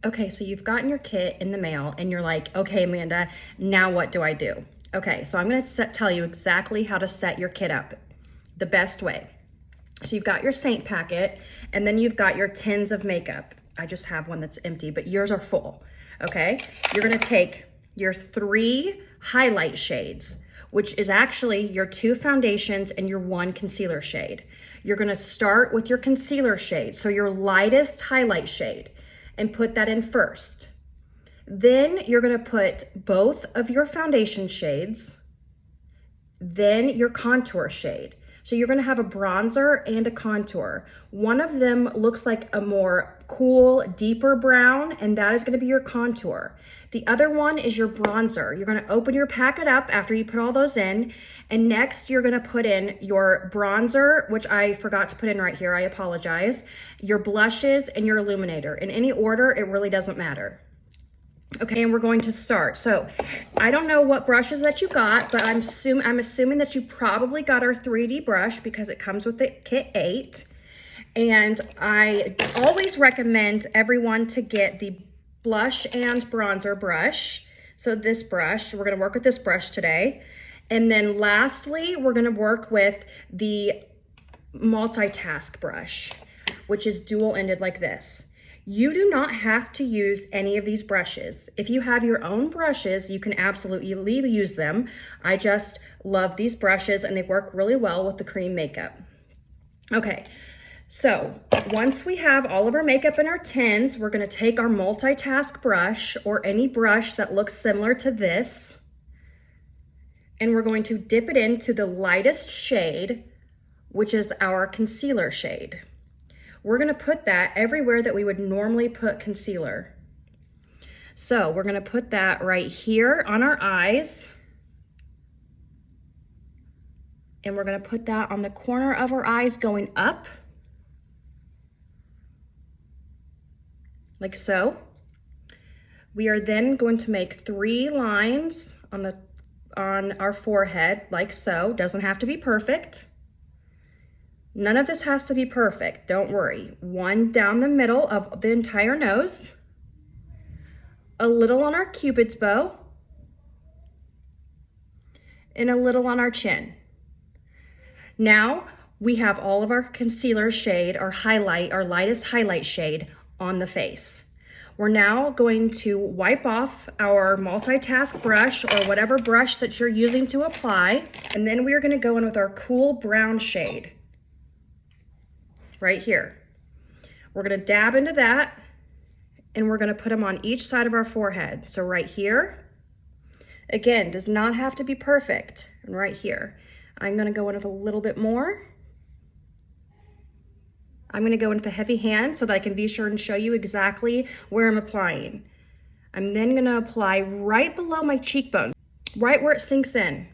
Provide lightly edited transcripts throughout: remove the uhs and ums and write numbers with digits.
Okay, so you've gotten your kit in the mail and you're like, okay, Amanda, now what do I do? Okay, so I'm gonna tell you exactly how to set your kit up the best way. So you've got your Seint packet and then you've got your tins of makeup. I just have one that's empty, but yours are full, okay? You're gonna take your 3 highlight shades, which is actually your 2 foundations and your 1 concealer shade. You're gonna start with your concealer shade, so your lightest highlight shade, and put that in first. Then you're gonna put both of your foundation shades, then your contour shade. So you're gonna have a bronzer and a contour. One of them looks like a more cool, deeper brown, and that is gonna be your contour. The other one is your bronzer. You're gonna open your packet up after you put all those in, and next you're gonna put in your bronzer, which I forgot to put in right here, I apologize, your blushes, and your illuminator. In any order, it really doesn't matter. Okay, and we're going to start. So I don't know what brushes that you got, but I'm assuming that you probably got our 3D brush because it comes with the kit 8. And I always recommend everyone to get the blush and bronzer brush. So this brush, we're gonna work with this brush today. And then lastly, we're gonna work with the multitask brush, which is dual-ended like this. You do not have to use any of these brushes. If you have your own brushes, you can absolutely use them. I just love these brushes and they work really well with the cream makeup. Okay, so once we have all of our makeup in our tins, we're gonna take our multitask brush or any brush that looks similar to this, and we're going to dip it into the lightest shade, which is our concealer shade. We're gonna put that everywhere that we would normally put concealer. So we're gonna put that right here on our eyes. And we're gonna put that on the corner of our eyes going up. Like so. We are then going to make 3 lines on our forehead, like so. Doesn't have to be perfect. None of this has to be perfect, don't worry. 1 down the middle of the entire nose, a little on our Cupid's bow, and a little on our chin. Now we have all of our concealer shade, our lightest highlight shade on the face. We're now going to wipe off our multitask brush or whatever brush that you're using to apply, and then we are gonna go in with our cool brown shade. Right here. We're gonna dab into that and we're gonna put them on each side of our forehead. So right here, again, does not have to be perfect. And right here, I'm gonna go in with a little bit more. I'm gonna go into the heavy hand so that I can be sure and show you exactly where I'm applying. I'm then gonna apply right below my cheekbone, right where it sinks in.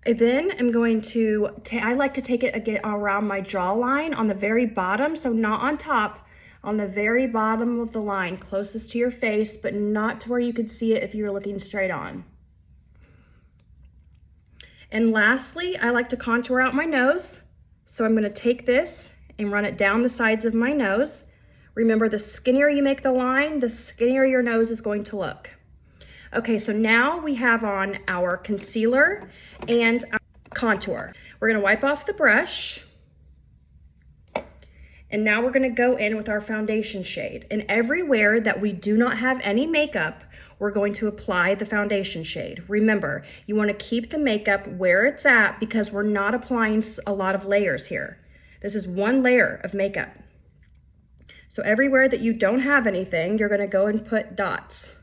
Then I'm going to, I like to take it again around my jawline on the very bottom, so not on top, on the very bottom of the line, closest to your face, but not to where you could see it if you were looking straight on. And lastly, I like to contour out my nose. So I'm gonna take this and run it down the sides of my nose. Remember, the skinnier you make the line, the skinnier your nose is going to look. Okay, so now we have on our concealer and our contour. We're gonna wipe off the brush. And now we're gonna go in with our foundation shade. And everywhere that we do not have any makeup, we're going to apply the foundation shade. Remember, you wanna keep the makeup where it's at because we're not applying a lot of layers here. This is 1 layer of makeup. So everywhere that you don't have anything, you're gonna go and put dots.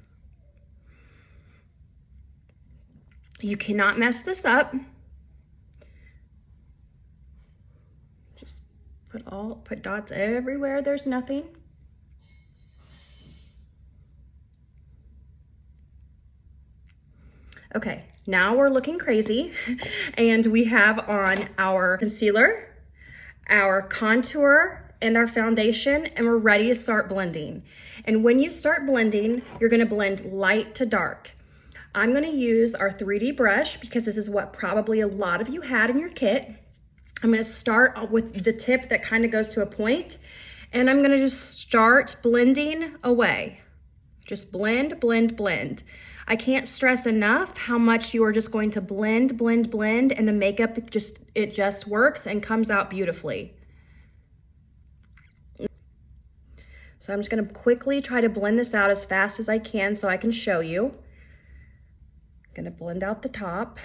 You cannot mess this up. Just put dots everywhere there's nothing. Okay, now we're looking crazy and we have on our concealer, our contour, and our foundation, and we're ready to start blending. And when you start blending, you're gonna blend light to dark. I'm gonna use our 3D brush because this is what probably a lot of you had in your kit. I'm gonna start with the tip that kind of goes to a point, and I'm gonna just start blending away. Just blend, blend, blend. I can't stress enough how much you are just going to blend, blend, blend, and the makeup it just works and comes out beautifully. So I'm just gonna quickly try to blend this out as fast as I can so I can show you. I'm gonna blend out the top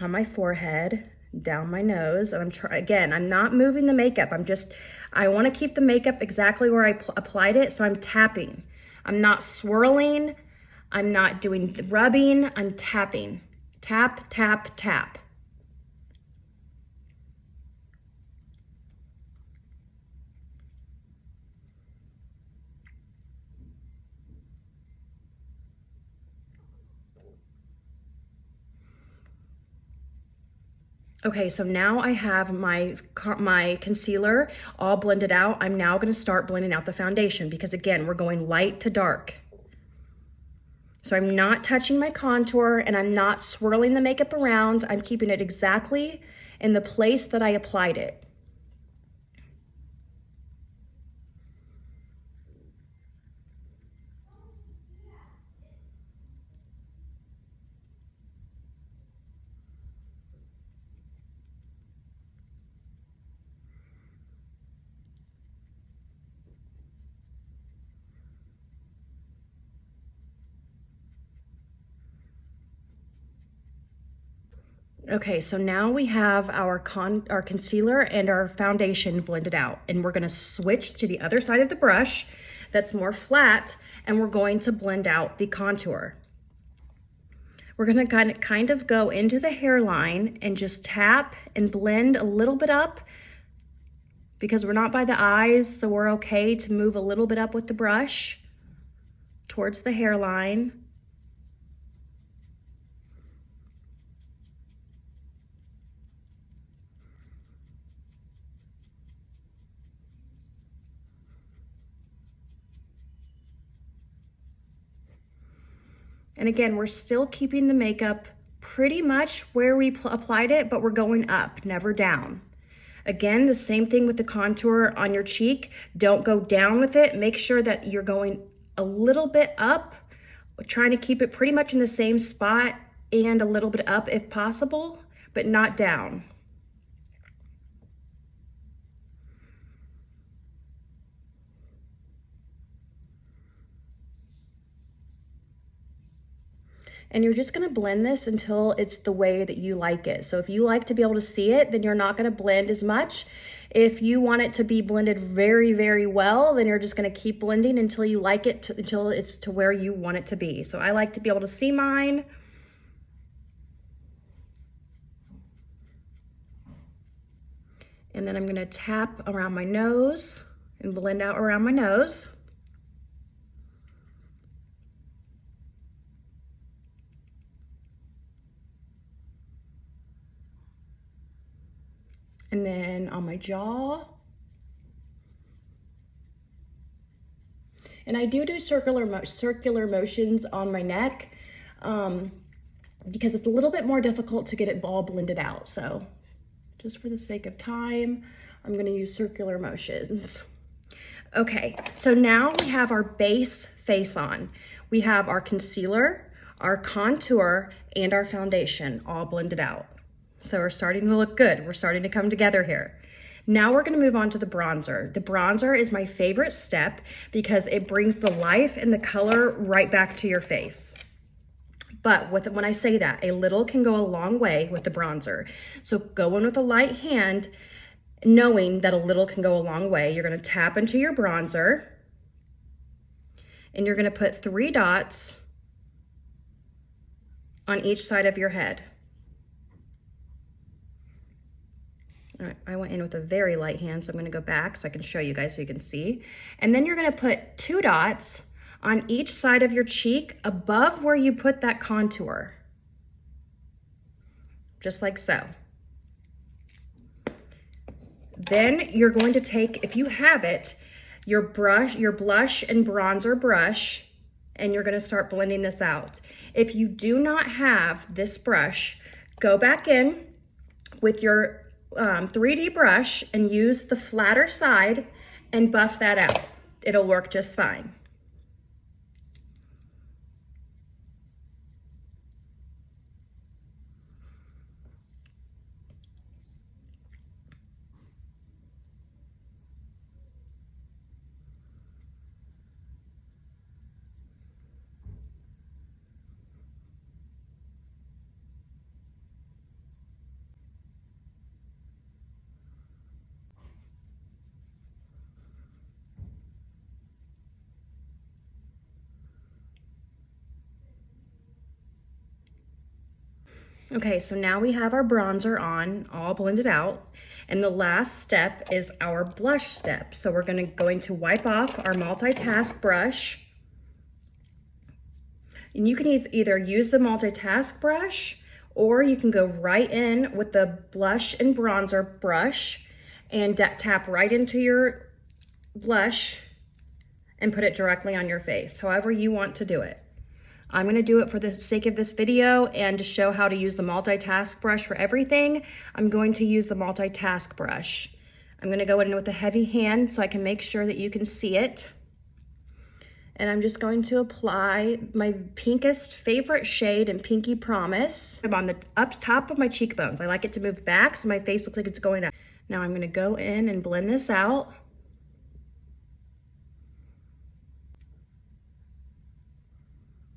on my forehead, down my nose, and I'm not moving the makeup. I wanna keep the makeup exactly where I applied it, so I'm tapping. I'm not swirling, I'm not doing rubbing, I'm tapping. Tap, tap, tap. Okay, so now I have my concealer all blended out. I'm now gonna start blending out the foundation because again, we're going light to dark. So I'm not touching my contour and I'm not swirling the makeup around. I'm keeping it exactly in the place that I applied it. Okay, so now we have our concealer and our foundation blended out, and we're gonna switch to the other side of the brush that's more flat, and we're going to blend out the contour. We're gonna kind of go into the hairline and just tap and blend a little bit up because we're not by the eyes, so we're okay to move a little bit up with the brush towards the hairline. And again, we're still keeping the makeup pretty much where we applied it, but we're going up, never down. Again, the same thing with the contour on your cheek. Don't go down with it. Make sure that you're going a little bit up, trying to keep it pretty much in the same spot and a little bit up if possible, but not down. And you're just gonna blend this until it's the way that you like it. So if you like to be able to see it, then you're not gonna blend as much. If you want it to be blended very, very well, then you're just gonna keep blending until you like it, until it's to where you want it to be. So I like to be able to see mine. And then I'm gonna tap around my nose and blend out around my nose. And then on my jaw. And I do circular motions on my neck because it's a little bit more difficult to get it all blended out. So just for the sake of time, I'm gonna use circular motions. Okay, so now we have our base face on. We have our concealer, our contour, and our foundation all blended out. So we're starting to look good. We're starting to come together here. Now we're gonna move on to the bronzer. The bronzer is my favorite step because it brings the life and the color right back to your face. But when I say that, a little can go a long way with the bronzer. So go in with a light hand, knowing that a little can go a long way. You're gonna tap into your bronzer and you're gonna put 3 dots on each side of your head. All right, I went in with a very light hand, so I'm gonna go back so I can show you guys so you can see. And then you're gonna put 2 dots on each side of your cheek above where you put that contour. Just like so. Then you're going to take, if you have it, your blush and bronzer brush, and you're gonna start blending this out. If you do not have this brush, go back in with your 3D brush and use the flatter side and buff that out. It'll work just fine. Okay, so now we have our bronzer on, all blended out. And the last step is our blush step. So we're going to wipe off our multitask brush. And you can either use the multitask brush, or you can go right in with the blush and bronzer brush and tap right into your blush and put it directly on your face, however you want to do it. I'm gonna do it for the sake of this video and to show how to use the multitask brush for everything. I'm going to use the multitask brush. I'm gonna go in with a heavy hand so I can make sure that you can see it. And I'm just going to apply my pinkest favorite shade in Pinky Promise. I'm on the top of my cheekbones. I like it to move back so my face looks like it's going up. Now I'm gonna go in and blend this out.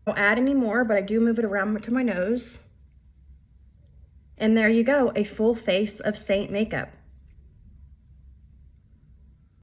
I don't add any more, but I do move it around to my nose. And there you go, a full face of Seint Makeup.